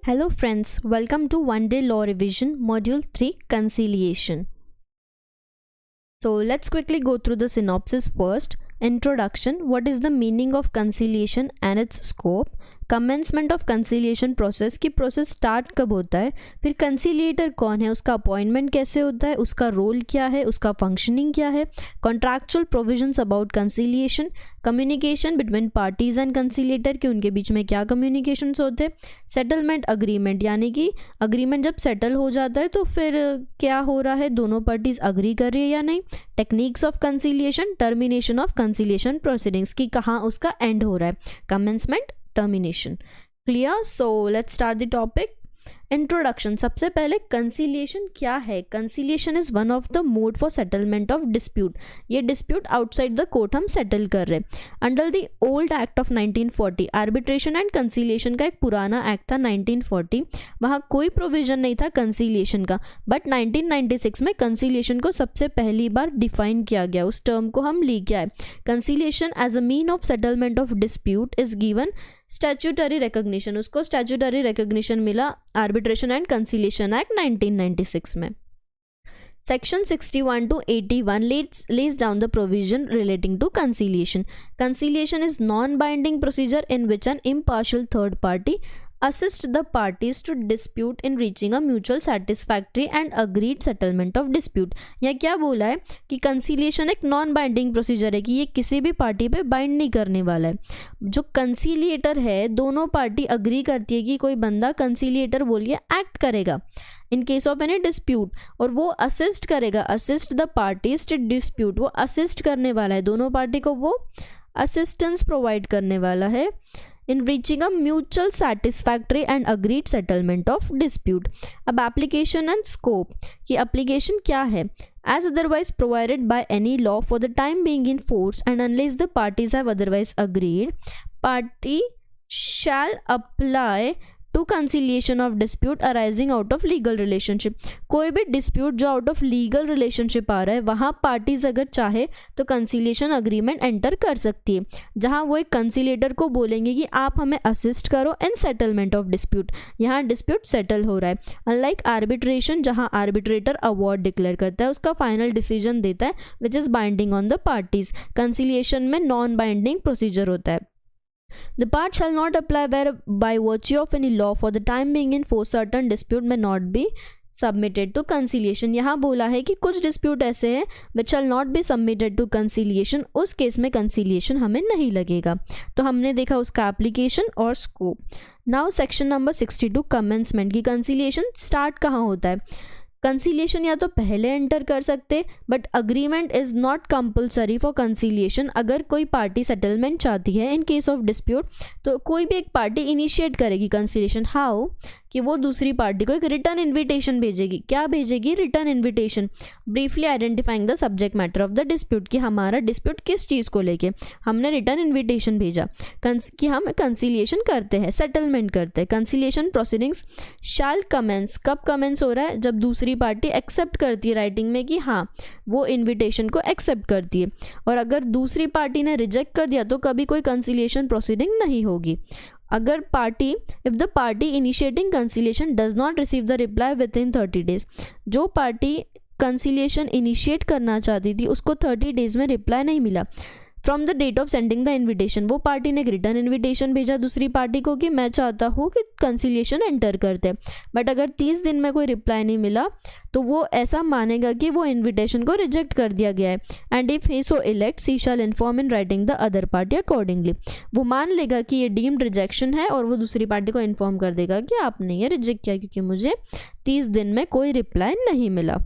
Hello friends, welcome to One Day Law Revision Module 3 Conciliation. So let's quickly go through the synopsis first. Introduction, what is the meaning of conciliation and its scope. Commencement of conciliation process की process start कब होता है, फिर कंसिलिएटर कौन है, उसका appointment कैसे होता है, उसका रोल क्या है, उसका फंक्शनिंग क्या है, contractual provisions about conciliation, communication between parties and conciliator कि उनके बीच में क्या कम्युनिकेशंस होते हैं, सेटलमेंट अग्रीमेंट यानी कि अग्रीमेंट जब सेटल हो जाता है तो फिर क्या हो रहा है, दोनों पार्टीज अग्री कर रही है या नहीं, techniques of conciliation, termination of conciliation proceedings की कहाँ उसका एंड हो रहा है, commencement termination. Clear? So let's start the topic. Introduction. सबसे पहले कंसिलिएशन क्या है. Conciliation is one of the mode for settlement of dispute. ये डिस्प्यूट आउटसाइड द कोर्ट हम सेटल कर रहे हैं. Under the old act of 1940 arbitration and conciliation का एक पुराना एक्ट था 1940. वहाँ कोई प्रोविजन नहीं था कंसिलिएशन का, बट 1996 में कंसिलिएशन को सबसे पहली बार डिफाइन किया गया. उस टर्म को हम ले के आए. Conciliation as a mean of settlement of dispute is given statutory recognition. उसको स्टैट्यूटरी रिकॉग्निशन मिला आर्बिट्रेशन एंड कंसिलिएशन एक्ट 1996 में. Section 61 to 81 lays down the provision relating to conciliation. Conciliation is non-binding procedure in which an impartial third party assist the parties to dispute in reaching a mutual satisfactory and agreed settlement of dispute. यह क्या बोला है कि conciliation एक non binding procedure है कि ये किसी भी पार्टी पे बाइंड नहीं करने वाला है. जो कंसीलिएटर है, दोनों पार्टी अग्री करती है कि कोई बंदा कंसीलिएटर बोलिए एक्ट करेगा in case of any dispute, और वो असिस्ट करेगा, assist the parties to dispute. वो असिस्ट करने वाला है, दोनों पार्टी को वो असिस्टेंस प्रोवाइड करने वाला है in reaching a mutual satisfactory and agreed settlement of dispute. अब application and scope कि application क्या है. As otherwise provided by any law for the time being in force and unless the parties have otherwise agreed, party shall apply to conciliation of dispute arising out of legal relationship. कोई भी dispute जो out of legal relationship आ रहा है, वहाँ parties अगर चाहे तो कंसिलिएशन अग्रीमेंट एंटर कर सकती है, जहाँ वो एक कंसिलिएटर को बोलेंगे कि आप हमें असिस्ट करो इन सेटलमेंट ऑफ डिस्प्यूट. यहाँ डिस्प्यूट सेटल हो रहा है. अनलाइक आर्बिट्रेशन जहाँ आर्बिट्रेटर अवार्ड डिक्लेयर करता है, उसका फाइनल डिसीजन देता है which is binding on the parties. Conciliation में नॉन बाइंडिंग प्रोसीजर होता है. The part shall not apply where by virtue of any law for the time being in force certain dispute may not be submitted to conciliation. यहाँ बोला है कि कुछ dispute ऐसे हैं which shall not be submitted to conciliation. उस case में conciliation हमें नहीं लगेगा. तो हमने देखा उसका एप्लीकेशन और scope. Now section number 62 commencement की conciliation स्टार्ट कहाँ होता है. कंसिलिएशन या तो पहले एंटर कर सकते, but agreement is not compulsory for conciliation. अगर कोई पार्टी सेटलमेंट चाहती है इन केस ऑफ डिस्प्यूट, तो कोई भी एक पार्टी इनिशिएट करेगी कंसिलिएशन. हाउ कि वो दूसरी पार्टी को एक रिटर्न इन्विटेशन भेजेगी. क्या भेजेगी? Return invitation. Briefly identifying the subject matter of the dispute कि हमारा डिस्प्यूट किस चीज़ को लेके. हमने रिटर्न इन्विटेशन भेजा कि हम कंसिलिएशन करते हैं, सेटलमेंट करते हैं. कंसिलिएशन प्रोसीडिंग्स शैल कमेंस. कब कमेंस हो रहा है? जब दूसरी पार्टी एक्सेप्ट करती है राइटिंग में कि हाँ वो इन्विटेशन को एक्सेप्ट करती है. और अगर दूसरी पार्टी ने रिजेक्ट कर दिया तो कभी कोई कंसिलिएशन प्रोसीडिंग नहीं होगी. अगर party if the party initiating conciliation does not receive the reply with in 30 days. जो पार्टी कंसिलिएशन इनिशिएट करना चाहती थी उसको 30 डेज में रिप्लाई नहीं मिला from the date of sending the invitation. वो पार्टी ने एक रिटर्न इन्विटेशन भेजा दूसरी पार्टी को कि मैं चाहता हूँ कि कंसिलिएशन एंटर करते, बट अगर 30 दिन में कोई रिप्लाई नहीं मिला तो वो ऐसा मानेगा कि वो इन्विटेशन को रिजेक्ट कर दिया गया है. And if he so elects he shall inform in writing the other party accordingly. वो मान लेगा कि ये डीम्ड रिजेक्शन है और वो दूसरी पार्टी को इन्फॉर्म कर देगा कि आपने ये रिजेक्ट किया क्योंकि मुझे 30 दिन में कोई रिप्लाई नहीं मिला.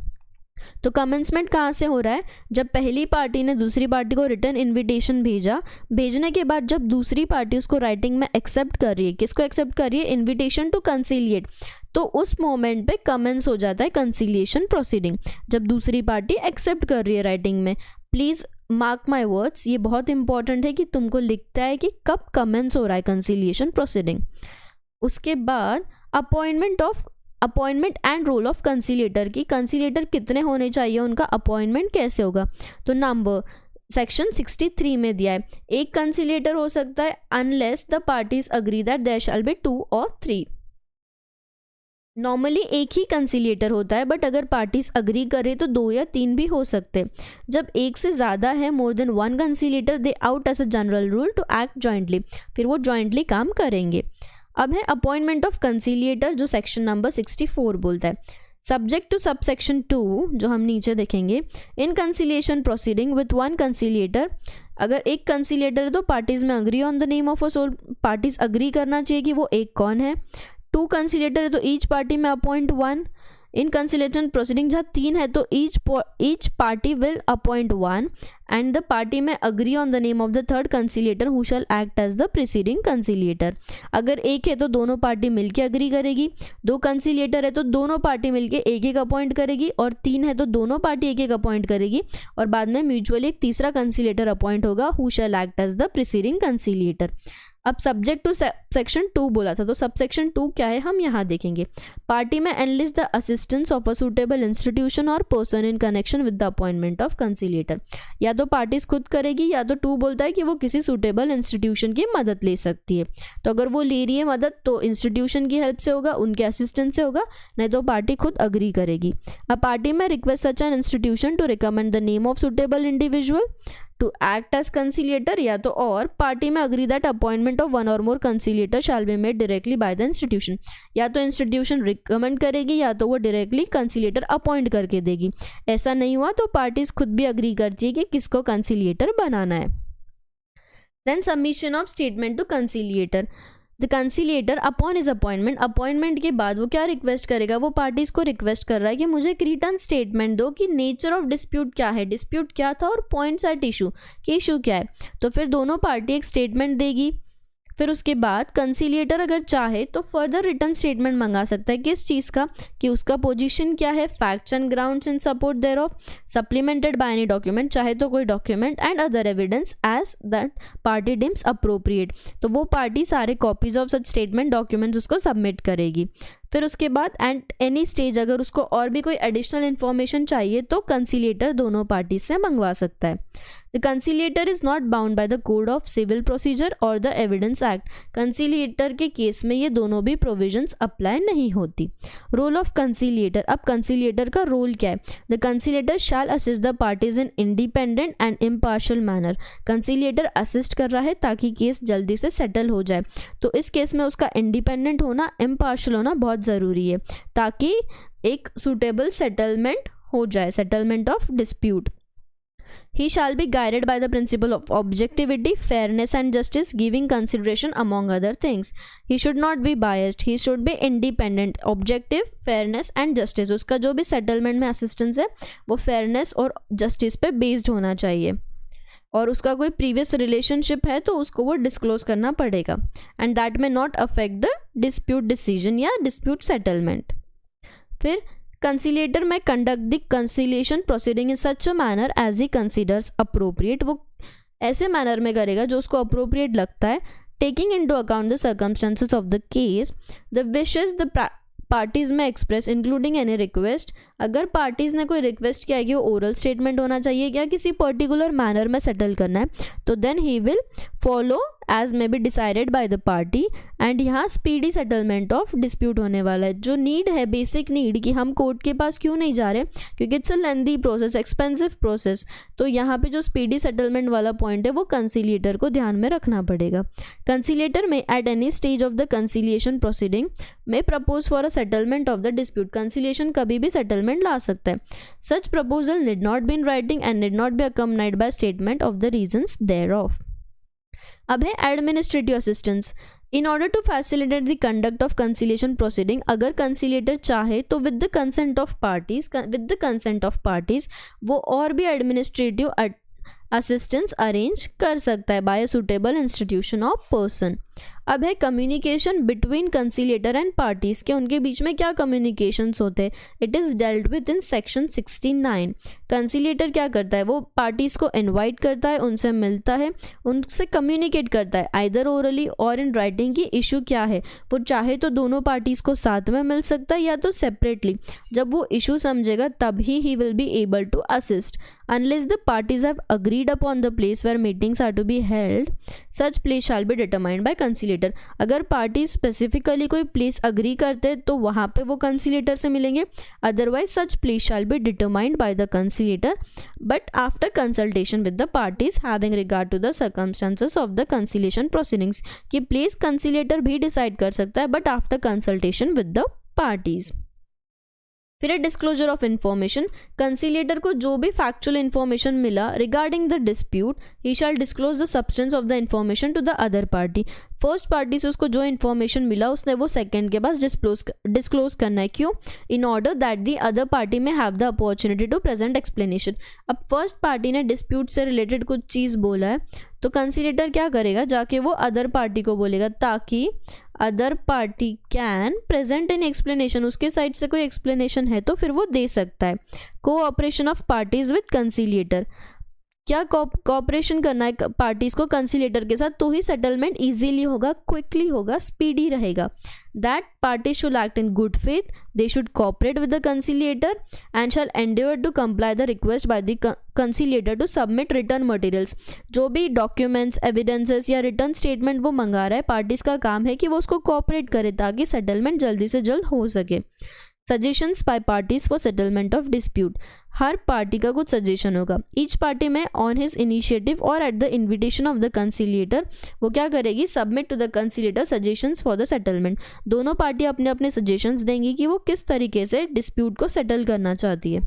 तो कमेंसमेंट कहाँ से हो रहा है? जब पहली पार्टी ने दूसरी पार्टी को रिटर्न इन्विटेशन भेजा, भेजने के बाद जब दूसरी पार्टी उसको राइटिंग में एक्सेप्ट कर रही है. किसको एक्सेप्ट कर रही है? Invitation to conciliate. तो उस मोमेंट पे कमेंस हो जाता है कंसिलिएशन प्रोसीडिंग, जब दूसरी पार्टी एक्सेप्ट कर रही है राइटिंग में. प्लीज़ मार्क माई वर्ड्स, ये बहुत इंपॉर्टेंट है कि तुमको लिखता है कि कब कमेंस हो रहा है कंसिलिएशन प्रोसीडिंग. उसके बाद अपॉइंटमेंट एंड रोल ऑफ कंसिलिएटर की. कंसिलिएटर कितने होने चाहिए, उनका अपॉइंटमेंट कैसे होगा. तो नंबर सेक्शन 63 में दिया है. एक कंसिलिएटर हो सकता है unless the parties agree that there shall be 2 और 3. नॉर्मली एक ही कंसिलिएटर होता है, बट अगर पार्टीज अग्री करे तो 2 या 3 भी हो सकते। जब एक से ज़्यादा है, more than 1 conciliator, they ought as a general rule to act jointly, फिर वो जॉइंटली काम करेंगे। अब है अपॉइंटमेंट ऑफ कंसिलिएटर, जो सेक्शन नंबर 64 बोलता है। सब्जेक्ट टू सबसेक्शन 2 जो हम नीचे देखेंगे, in conciliation proceeding with 1 conciliator, अगर एक कंसिलिएटर है तो parties may agree on the name of a sole, parties agree करना चाहिए कि वो एक कौन है। 2 कंसिलिएटर है तो each party may appoint 1। In conciliation proceeding जहाँ 3 है तो each party will appoint 1 and the party may agree on the name of the third conciliator who shall act as the presiding conciliator. अगर एक है तो दोनों पार्टी मिलके agree करेगी, 2 कंसिलिएटर है तो दोनों पार्टी मिलके एक एक अपॉइंट करेगी, और 3 है तो दोनों पार्टी एक एक अपॉइंट करेगी, और बाद में म्यूचुअली एक तीसरा कंसिलिएटर अपॉइंट होगा who shall act as the presiding conciliator. अब सब्जेक्ट टू सेक्शन 2 बोला था, तो सबसेक्शन 2 क्या है हम यहाँ देखेंगे। Party may enlist the assistance of a suitable institution or person in connection with the appointment of conciliator. या तो पार्टीज खुद करेगी, या तो 2 बोलता है कि वो किसी सुटेबल इंस्टीट्यूशन की मदद ले सकती है। तो अगर वो ले रही है मदद तो इंस्टीट्यूशन की हेल्प से होगा, उनके असिस्टेंस से होगा, नहीं तो पार्टी खुद अग्री करेगी। अब party may request such an institution to recommend the name of suitable individual to act as conciliator, या तो और party may agree that appointment of 1 or more conciliator shall be made directly by the institution। या तो institution recommend करेगी, या तो वो directly कंसिलिएटर appoint करके देगी। ऐसा नहीं हुआ तो पार्टीज खुद भी अग्री करती है कि किसको कंसिलिएटर बनाना है। Then submission of statement to conciliator. The conciliator upon his appointment के बाद वो क्या रिक्वेस्ट करेगा, वो पार्टीज को रिक्वेस्ट कर रहा है कि मुझे एक रिटर्न स्टेटमेंट दो कि नेचर ऑफ डिस्प्यूट क्या है, डिस्प्यूट क्या था और पॉइंट्स एट इशू कि इशू क्या है। तो फिर दोनों पार्टी एक स्टेटमेंट देगी। फिर उसके बाद कंसिलिएटर अगर चाहे तो फर्दर रिटर्न स्टेटमेंट मंगा सकता है, किस चीज़ का, कि उसका पोजीशन क्या है, facts and grounds in support thereof, supplemented by any document, चाहे तो कोई document, and other evidence as that party deems appropriate. तो वो पार्टी सारे copies of such statement documents उसको सबमिट करेगी। फिर उसके बाद एट एनी स्टेज अगर उसको और भी कोई एडिशनल इन्फॉर्मेशन चाहिए तो कंसिलिएटर दोनों पार्टी से मंगवा सकता है। The conciliator is not bound by the Code of Civil Procedure or the Evidence Act. Conciliator के केस में ये दोनों भी प्रोविजंस अप्लाई नहीं होती। रोल ऑफ कंसिलिएटर, अब कंसिलिएटर का रोल क्या है। The conciliator shall assist the parties in independent and impartial manner. Conciliator assist कर रहा है ताकि केस जल्दी से सेटल हो जाए, तो इस केस में उसका इंडिपेंडेंट होना, इम्पार्शियल होना बहुत ज़रूरी है ताकि एक सुटेबल सेटलमेंट हो जाए, settlement of dispute. He shall be guided by the principle of objectivity, fairness and justice, giving consideration among other things. He should not be biased. He should be independent, objective, fairness and justice. उसका जो भी settlement में assistance है वो fairness और justice पे based होना चाहिए, और उसका कोई प्रीवियस रिलेशनशिप है तो उसको वो डिस्क्लोज करना पड़ेगा, and that may not affect the dispute decision या डिस्प्यूट सेटलमेंट। फिर conciliator may conduct the conciliation proceeding in such a manner as he considers appropriate. वो ऐसे मैनर में करेगा जो उसको अप्रोप्रिएट लगता है, taking into account the circumstances of the case, the wishes the parties में एक्सप्रेस इंक्लूडिंग एनी रिक्वेस्ट। अगर पार्टीज ने कोई रिक्वेस्ट किया है कि वो ओरल स्टेटमेंट होना चाहिए या किसी पर्टिकुलर मैनर में सेटल करना है, तो then he will follow as may be decided by the party, and यहाँ स्पीडी सेटलमेंट ऑफ डिस्प्यूट होने वाला है। जो नीड है, बेसिक नीड कि हम कोर्ट के पास क्यों नहीं जा रहे, क्योंकि it's a lengthy process, expensive process, तो यहाँ पे जो स्पीडी सेटलमेंट वाला पॉइंट है वो कंसिलिएटर को ध्यान में रखना पड़ेगा। Conciliator may at any stage of the conciliation proceeding में propose for a settlement of the dispute. Conciliation कभी भी सेटलमेंट ला सकता है। Such proposal need not be in writing and need not be accompanied by statement of the reasons thereof. अब है administrative assistance. In order to facilitate the conduct of conciliation proceeding, अगर conciliator चाहे तो with the consent of parties वो और भी administrative assistance arrange कर सकता है by a suitable institution of person. अब है communication between conciliator and parties के उनके बीच में क्या कम्युनिकेशंस होते हैं। It is dealt with in section 69। कंसिलिएटर क्या करता है, वो पार्टीज को इनवाइट करता है, उनसे मिलता है, उनसे कम्युनिकेट करता है आइदर ओरली और इन राइटिंग की इशू क्या है। वो चाहे तो दोनों पार्टीज को साथ में मिल सकता है या तो सेपरेटली। जब वो इशू समझेगा तभी he will be able to assist. Unless the parties have agreed upon the place where meetings are to be held, such place shall be determined by conciliator. अगर पार्टी स्पेसिफिकली कोई place agree करते हैं तो वहाँ पे वो conciliator से मिलेंगे, otherwise such place shall be determined by the conciliator but after consultation with the parties having regard to the circumstances of the conciliation proceedings. कि प्लेस कंसीलिएटर भी डिसाइड कर सकता है but after consultation with the parties. फिर है disclosure of information. Conciliator को जो भी फैक्चुअल इन्फॉर्मेशन मिला regarding the dispute he shall disclose the substance of the information to the other party. First party से उसको जो इन्फॉर्मेशन मिला उसने वो सेकंड के पास डिस्क्लोज करना है। क्यों? In order that the other party may have the opportunity to present explanation. अब फर्स्ट पार्टी ने डिस्प्यूट से रिलेटेड कुछ चीज़ बोला है तो कंसीलिएटर क्या करेगा, जाके वो अदर पार्टी को बोलेगा ताकि other party can present in explanation. उसके साइड से कोई एक्सप्लेनेशन है तो फिर वो दे सकता है। Cooperation of parties with conciliator. क्या कोऑपरेशन करना है पार्टीज को कंसीलिएटर के साथ तो ही सेटलमेंट इजीली होगा, क्विकली होगा, स्पीडी रहेगा। That party should act in good faith, they should cooperate with the conciliator and shall endeavour to comply the request by the conciliator to submit written materials. जो भी documents, evidences या written statement वो मंगा रहा है, parties का काम है कि वो उसको कोऑपरेट करे ताकि सेटलमेंट जल्दी से जल्द हो सके। Suggestions by parties for settlement of dispute. हर पार्टी का कुछ सजेशन होगा। Each party may on his initiative or at the invitation of the conciliator वो क्या करेगी, submit to the conciliator suggestions for the settlement. दोनों पार्टी अपने अपने सजेशंस देंगी कि वो किस तरीके से डिस्प्यूट को सेटल करना चाहती है।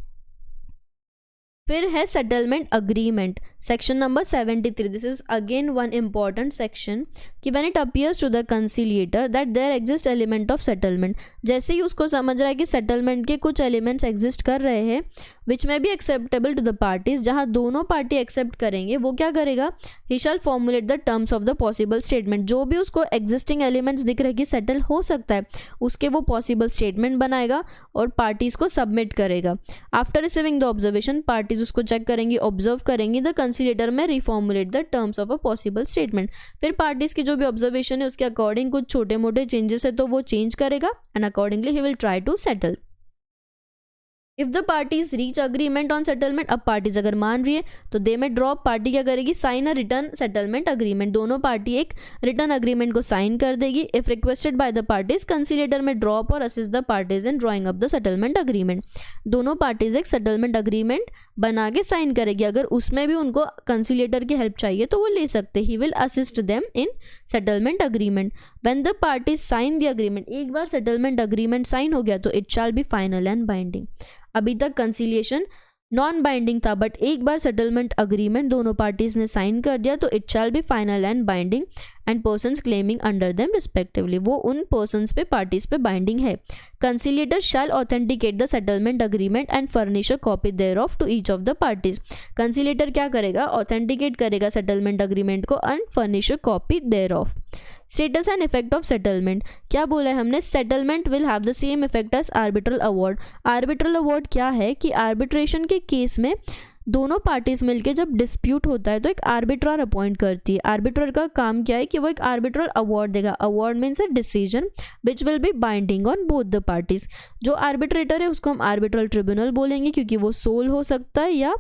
फिर है settlement agreement, section number 73। This is again one important section कि when it appears to the conciliator that there exist element of settlement. जैसे ही उसको समझ रहा है कि सेटलमेंट के कुछ एलिमेंट्स एग्जिस्ट कर रहे हैं which may be acceptable to the parties, जहाँ दोनों पार्टी एक्सेप्ट करेंगे, वो क्या करेगा, he shall formulate the terms of the possible statement. जो भी उसको एग्जिस्टिंग एलिमेंट्स दिख रहे कि सेटल हो सकता है उसके वो पॉसिबल स्टेटमेंट बनाएगा और पार्टीज को सबमिट करेगा। After receiving the observation parties उसको चेक करेंगी, ऑब्जर्व करेंगी, the conciliator may reformulate the terms of a possible statement. फिर पार्टीज की जो भी ऑब्जर्वेशन है उसके अकॉर्डिंग कुछ छोटे मोटे चेंजेस है तो वो चेंज करेगा and accordingly he will try to settle. If the parties reach agreement on settlement, अब पार्टीज अगर मान रही है तो दे में ड्रॉप, पार्टी क्या करेगी, sign a written settlement agreement. दोनों पार्टी एक रिटर्न अग्रीमेंट को साइन कर देगी। If requested by the parties conciliator may draw up or assist the parties in drawing up the settlement agreement. दोनों पार्टीज एक सेटलमेंट अग्रीमेंट बना के साइन करेगी। अगर उसमें भी उनको कंसीलिएटर की हेल्प चाहिए तो वो ले सकते। He will assist them in settlement agreement. When the parties sign the agreement, एक बार सेटलमेंट अग्रीमेंट साइन हो गया तो it shall be final and binding. अभी तक कंसीलिएशन नॉन बाइंडिंग था बट एक बार सेटलमेंट अग्रीमेंट दोनों पार्टीज ने साइन कर दिया तो it shall be final and binding and persons claiming under them respectively, वो उन पर्सन्स पे, पार्टीज पे बाइंडिंग है। कंसीलिएटर शैल authenticate the settlement agreement and furnish a copy thereof to each of the parties. Conciliator क्या करेगा, authenticate करेगा settlement agreement को and furnish a copy thereof. Status and effect of settlement, क्या बोला है हमने, settlement will have the same effect as arbitral award. Arbitral award क्या है कि आर्बिट्रेशन के केस में दोनों पार्टीज मिलके जब डिस्प्यूट होता है तो एक आर्बिट्रर अपॉइंट करती है। आर्बिट्रर का काम क्या है कि वो एक आर्बिट्रल अवार्ड देगा। Award means a decision which will be binding on both the parties. जो आर्बिट्रेटर है उसको हम आर्बिट्रल ट्रिब्यूनल बोलेंगे क्योंकि वो सोल हो सकता है या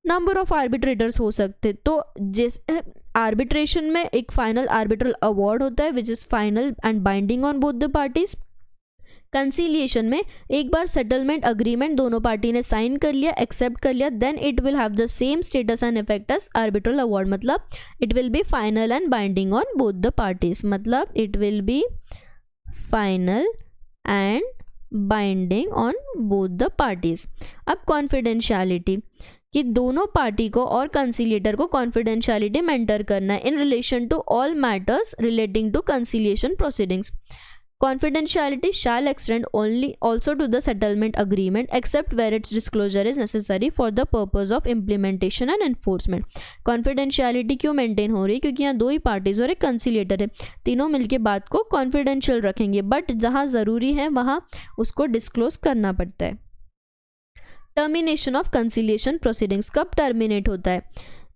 नंबर ऑफ आर्बिट्रेटर्स हो सकते। तो जिस आर्बिट्रेशन में एक फाइनल आर्बिट्रल अवार्ड होता है which is final and binding on both the parties. Conciliation में एक बार सेटलमेंट अग्रीमेंट दोनों पार्टी ने साइन कर लिया, एक्सेप्ट कर लिया, then it will have the same status and effect as arbitral award. मतलब it will be final and binding on both the parties. मतलब it will be final and binding on both the parties. अब confidentiality, कि दोनों party को और कंसीलिएटर को confidentiality maintain करना है in relation to all matters relating to conciliation proceedings. Confidentiality shall extend also to the settlement agreement except where its disclosure is necessary for the purpose of implementation and enforcement. Confidentiality क्यों maintain हो रही है, क्योंकि यहाँ दो ही parties और एक कंसीलिएटर है, तीनों मिलके बात को कॉन्फिडेंशियल रखेंगे बट जहाँ ज़रूरी है वहाँ उसको डिस्क्लोज करना पड़ता है। टर्मिनेशन ऑफ कंसीलिएशन प्रोसीडिंग्स कब टर्मिनेट होता है,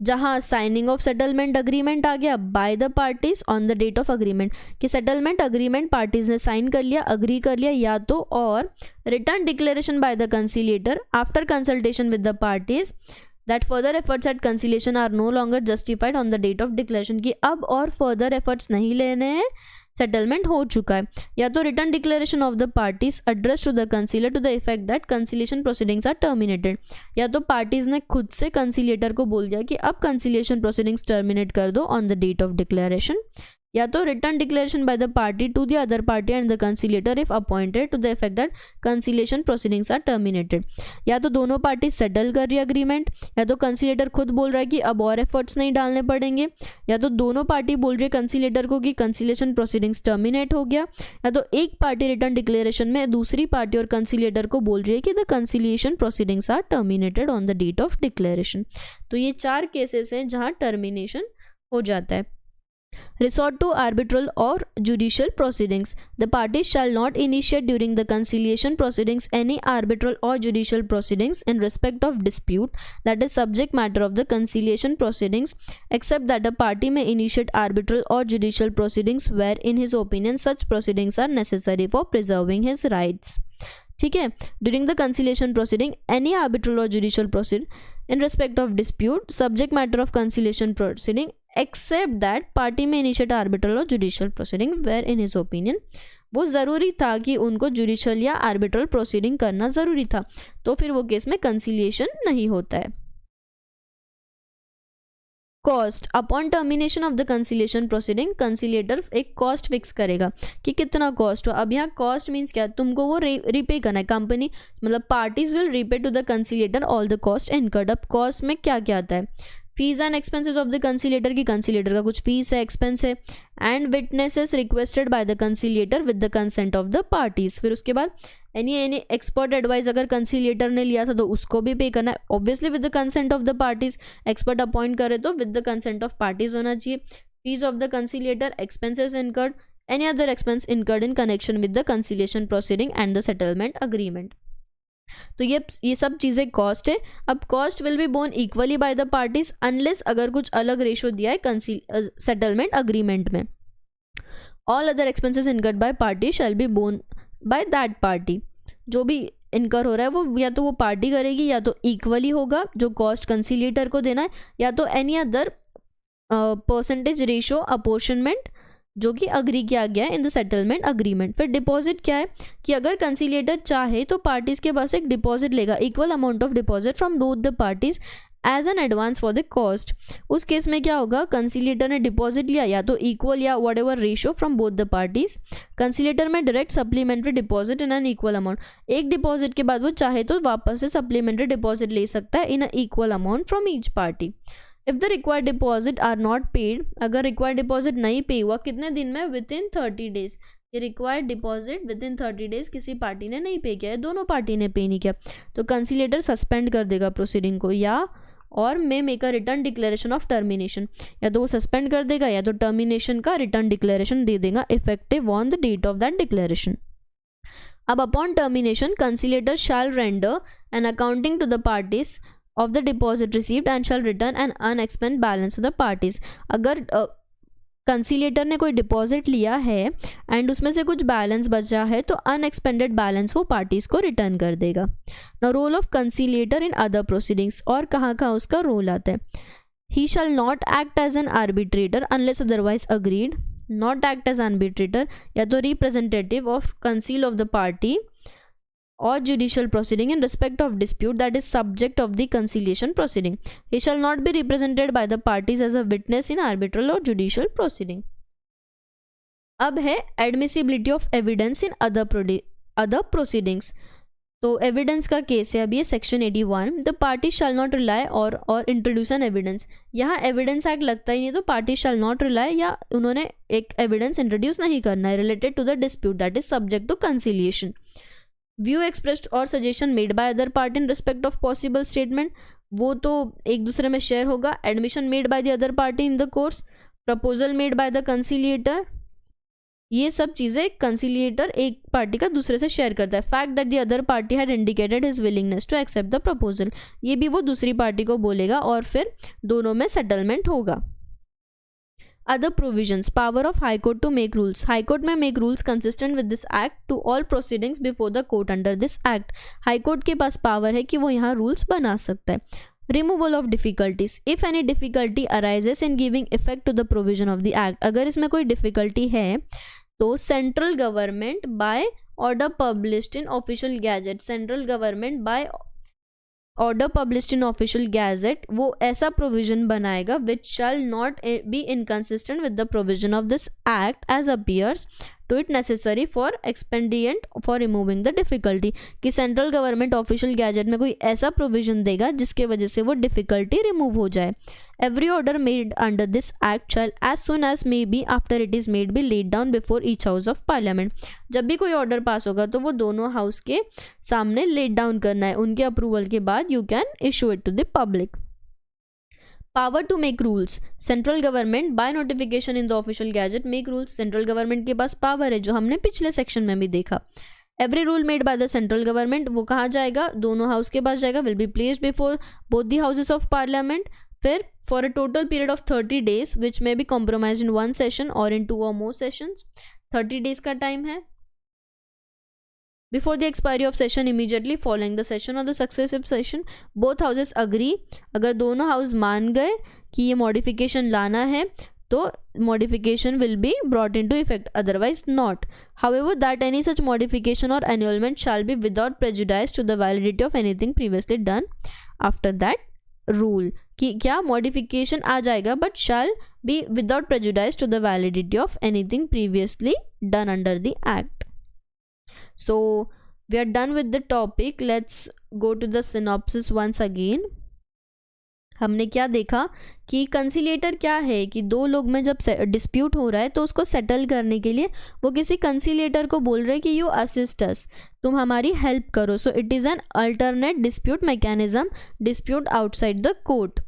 जहाँ साइनिंग ऑफ सेटलमेंट अग्रीमेंट आ गया by the parties on the date of agreement, कि सेटलमेंट अग्रीमेंट पार्टीज ने साइन कर लिया, अग्री कर लिया, या तो और written declaration by the conciliator after consultation with the parties that further efforts at conciliation are no longer justified on the date of declaration, कि अब और फर्दर एफर्ट्स नहीं लेने हैं, सेटलमेंट हो चुका है। या तो written declaration of the parties address to the conciliator to the effect that conciliation proceedings are terminated, या तो पार्टीज ने खुद से कंसिलिएटर को बोल दिया कि अब कंसिलिएशन प्रोसीडिंग्स टर्मिनेट कर दो on the date of declaration, या तो written declaration by the party to the other party and the conciliator if appointed to the effect that conciliation proceedings are terminated, या तो दोनों पार्टी सेटल कर रही agreement, या तो कंसिलिएटर खुद बोल रहा है कि अब और एफर्ट्स नहीं डालने पड़ेंगे, या तो दोनों पार्टी बोल रही है कंसिलिएटर को कि कंसिलिएशन प्रोसीडिंग्स टर्मिनेट हो गया, या तो एक पार्टी रिटर्न डिक्लेरेशन में दूसरी पार्टी और कंसिलिएटर को बोल रही है कि the conciliation proceedings are terminated on the date of declaration. तो ये 4 केसेस हैं जहाँ टर्मिनेशन हो जाता है। Resort to arbitral or judicial proceedings. The parties shall not initiate during the conciliation proceedings any arbitral or judicial proceedings in respect of dispute that is subject matter of the conciliation proceedings, except that a party may initiate arbitral or judicial proceedings where in his opinion such proceedings are necessary for preserving his rights. ठीक है, during the conciliation proceeding any arbitral or judicial proceed in respect of dispute subject matter of conciliation proceeding except that party may initiate arbitral or judicial proceeding where in his opinion, वो ज़रूरी था कि उनको judicial या arbitral proceeding करना ज़रूरी था, तो फिर वो केस में कंसिलिएशन नहीं होता है। Cost upon termination of the conciliation proceeding, conciliator एक कॉस्ट फिक्स करेगा कि कितना कॉस्ट हो। अब यहाँ कॉस्ट मीन्स क्या, तुमको वो रीपे करना है, कंपनी मतलब parties will repay to the conciliator all the cost incurred. अब कॉस्ट में क्या क्या आता है, fees and expenses of the conciliator, की कंसिलिएटर का कुछ फीस है, एक्सपेंस है, and witnesses requested by the conciliator with the consent of the parties. फिर उसके बाद एनी एक्सपर्ट एडवाइस अगर कंसिलिएटर ने लिया था तो उसको भी पे करना है, obviously with the consent of the parties. Expert appoint करे तो with the consent of parties होना चाहिए। Fees of the conciliator, expenses incurred, any other expense incurred in connection with the conciliation proceeding and the settlement agreement. तो ये सब चीज़ें cost है। अब cost will be borne equally by the parties unless अगर कुछ अलग रेशो दिया है सेटलमेंट अग्रीमेंट में। All other expenses incurred by party shall be borne by that party. जो भी इनकर हो रहा है वो या तो वो पार्टी करेगी, या तो इक्वली होगा जो कॉस्ट कंसिलिएटर को देना है, या तो any other percentage ratio apportionment जो कि अग्री किया गया है इन द सेटलमेंट अग्रीमेंट। फिर डिपॉजिट क्या है कि अगर कंसिलिएटर चाहे तो पार्टीज के पास एक डिपॉजिट लेगा, equal amount of deposit from both the parties as an advance for the cost. उस केस में क्या होगा, कंसिलिएटर ने डिपॉजिट लिया या तो इक्वल या whatever ratio from both the parties. Conciliator में direct supplementary deposit in an equal amount, एक डिपॉजिट के बाद वो चाहे तो वापस से सप्लीमेंट्री डिपॉजिट ले सकता है in a equal amount from each party. If the required deposit are not paid, अगर रिक्वायर्ड डिपॉजिट नहीं पे हुआ कितने दिन में, विद इन 30 डेज। ये required deposit within 30 days किसी पार्टी ने नहीं पे किया है, दोनों पार्टी ने पे नहीं किया, तो कंसिलिएटर सस्पेंड कर देगा प्रोसीडिंग को, या और may make a return declaration of termination. या तो वो सस्पेंड कर देगा या तो टर्मिनेशन का रिटर्न डिक्लेरेशन दे देगा effective on the date of that declaration. अब upon termination conciliator shall render an accounting to the parties of the deposit received and shall return an unexpended balance to the parties। अगर कंसिलिएटर ने कोई deposit लिया है and उसमें से कुछ balance बचा है तो अनएक्सपेंडेड बैलेंस वो पार्टीज को रिटर्न कर देगा। Now role of conciliator in other proceedings, और कहाँ कहाँ उसका रोल आता है। He shall not act as an arbitrator unless otherwise agreed, not act as arbitrator या तो representative of counsel of the party or judicial proceeding in respect of dispute that is subject of the conciliation proceeding. He shall not be represented by the parties as a witness in arbitral or judicial proceeding. अब है admissibility of evidence in other proceedings. तो evidence का case है अब ये section 81, the party shall not rely और introduce an evidence. यहाँ evidence act लगता ही नहीं, तो पार्टी शैल नॉट रिलाई या उन्होंने एक एविडेंस इंट्रोड्यूस नहीं करना है related to the dispute that is subject to conciliation. View expressed और suggestion made by other party in respect of possible statement, वो तो एक दूसरे में शेयर होगा। Admission made by the other party in the course, proposal made by the conciliator, ये सब चीज़ें कंसिलिएटर एक पार्टी का दूसरे से शेयर करता है। Fact that the other party had indicated his willingness to accept the proposal, ये भी वो दूसरी पार्टी को बोलेगा और फिर दोनों में सेटलमेंट होगा। Other provisions, power of High Court to make rules. High Court may make rules consistent with this act to all proceedings before the court under this act. High Court के पास power है कि वो यहाँ rules बना सकता है। Removal of difficulties, if any difficulty arises in giving effect to the provision of the act, अगर इसमें कोई डिफिकल्टी है तो central government by order published in official gazette, central government by order published in official gazette वो ऐसा provision बनाएगा which shall not be inconsistent with the provision of this act as appears to it necessary for expendient for removing the difficulty, कि central government official gazette में कोई ऐसा provision देगा जिसके वजह से वो डिफिकल्टी रिमूव हो जाए. Every order made under this act shall as soon as may be after it is made be laid down before each house of parliament, जब भी कोई ऑर्डर पास होगा तो वो दोनों हाउस के सामने लेड डाउन करना है, उनके अप्रूवल के बाद you can issue it to the public. Power to make rules, central government by notification in the official gazette make rules, central government के पास पावर है जो हमने पिछले सेक्शन में भी देखा. Every rule made by the central government वो कहाँ जाएगा, दोनों हाउस के पास जाएगा, will be placed before both the houses of parliament. फिर for a total period of 30 days which may be compromise in 1 session और in 2 or more sessions, 30 days का टाइम है. Before the expiry of session, immediately following the session or the successive session, both houses agree, अगर दोनों house मान गए कि ये modification लाना है तो modification will be brought into effect, otherwise not. However, that any such modification or annulment shall be without prejudice to the validity of anything previously done after that rule, कि क्या modification आ जाएगा but shall be without prejudice to the validity of anything previously done under the act. So we are done with the topic. Let's go to the synopsis once again. हमने क्या देखा कि कंसिलिएटर क्या है, कि दो लोग में जब डिस्प्यूट हो रहा है तो उसको सेटल करने के लिए वो किसी कंसिलिएटर को बोल रहे हैं कि यू असिस्ट अस, तुम हमारी हेल्प करो. So it is an alternate dispute mechanism, dispute outside the court.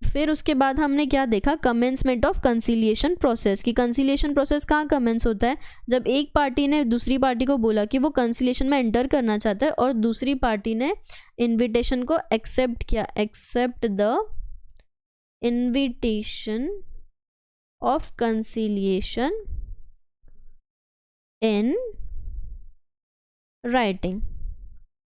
फिर उसके बाद हमने क्या देखा, कमेंसमेंट ऑफ कंसिलिएशन प्रोसेस, कि कंसिलिएशन प्रोसेस कहाँ कमेंस होता है, जब एक पार्टी ने दूसरी पार्टी को बोला कि वो कंसिलिएशन में एंटर करना चाहता है और दूसरी पार्टी ने इनविटेशन को एक्सेप्ट किया, accept the invitation of conciliation in writing.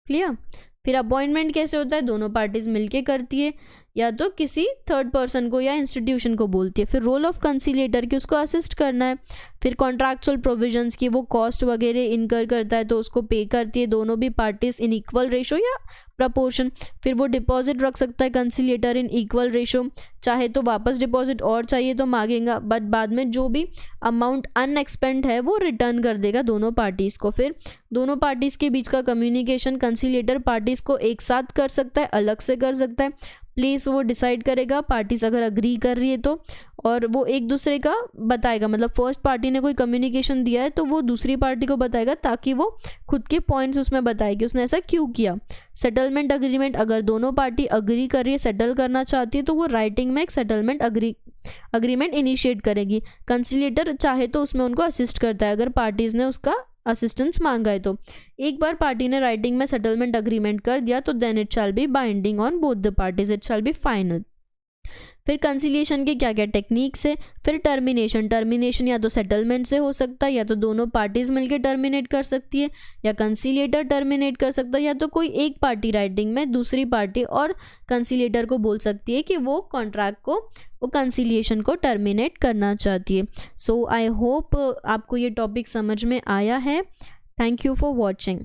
Clear. फिर अपॉइंटमेंट कैसे होता है, दोनों पार्टीज मिलके करती है या तो किसी थर्ड पर्सन को या इंस्टीट्यूशन को बोलती है. फिर रोल ऑफ कंसिलिएटर कि उसको असिस्ट करना है. फिर कॉन्ट्रैक्चुअल प्रोविजंस की वो कॉस्ट वगैरह इनकर करता है तो उसको पे करती है दोनों भी पार्टीज इन इक्वल रेशो या प्रपोर्शन. फिर वो डिपॉजिट रख सकता है कंसिलिएटर इन इक्वल रेशो, चाहे तो वापस डिपॉजिट और चाहिए तो मांगेगा, बट बाद में जो भी अमाउंट अनएक्सपेंड है वो रिटर्न कर देगा दोनों पार्टीज़ को. फिर दोनों पार्टीज़ के बीच का कम्युनिकेशन कंसिलिएटर पार्टीज़ को एक साथ कर सकता है, अलग से कर सकता है, प्लीज़ वो डिसाइड करेगा पार्टीज अगर अग्री कर रही है तो, और वो एक दूसरे का बताएगा, मतलब फर्स्ट पार्टी ने कोई कम्युनिकेशन दिया है तो वो दूसरी पार्टी को बताएगा ताकि वो खुद के पॉइंट्स उसमें बताए कि उसने ऐसा क्यों किया. सेटलमेंट अग्रीमेंट, अगर दोनों पार्टी अग्री कर रही है, सेटल करना चाहती है तो वो राइटिंग में एक सेटलमेंट अग्रीमेंट इनिशिएट करेगी. कंसिलिएटर चाहे तो उसमें उनको असिस्ट करता है अगर पार्टीज ने उसका असिस्टेंस मांगा है तो. एक बार पार्टी ने राइटिंग में सेटलमेंट अग्रीमेंट कर दिया तो then it shall be binding on both the parties, it shall be final. फिर कंसिलिएशन के क्या क्या टेक्निक्स है. फिर टर्मिनेशन या तो सेटलमेंट से हो सकता है या तो दोनों पार्टीज मिलकर टर्मिनेट कर सकती है या कंसिलिएटर टर्मिनेट कर सकता है या तो कोई एक पार्टी राइटिंग में दूसरी पार्टी और कंसिलिएटर को बोल सकती है कि वो कॉन्ट्रैक्ट को, वो कंसिलिएशन को टर्मिनेट करना चाहती है. सो आई होप आपको ये टॉपिक समझ में आया है. Thank you for watching.